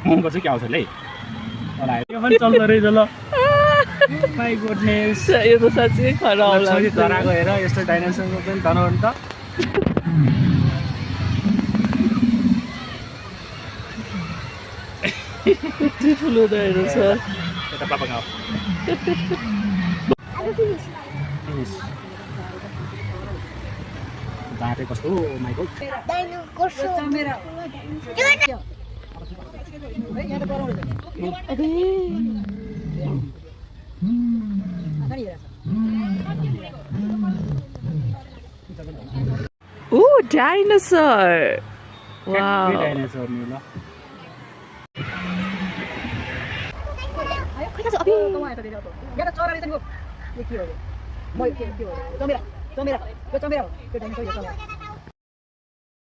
मको चाहिँ के आउँछ ल यो पनि चल्दो रहेछ ल माई गुडनेस यो त साँच्चै खराब छोरी लाग्छ धराको हेर यस्तो डाइनासोरको पनि धराउ नि त कति ठुलो रहेछ यता पापा गाउँ दाँते कस्तो my good Oh, dinosaur! Wow. Dinosaur नि ल चरा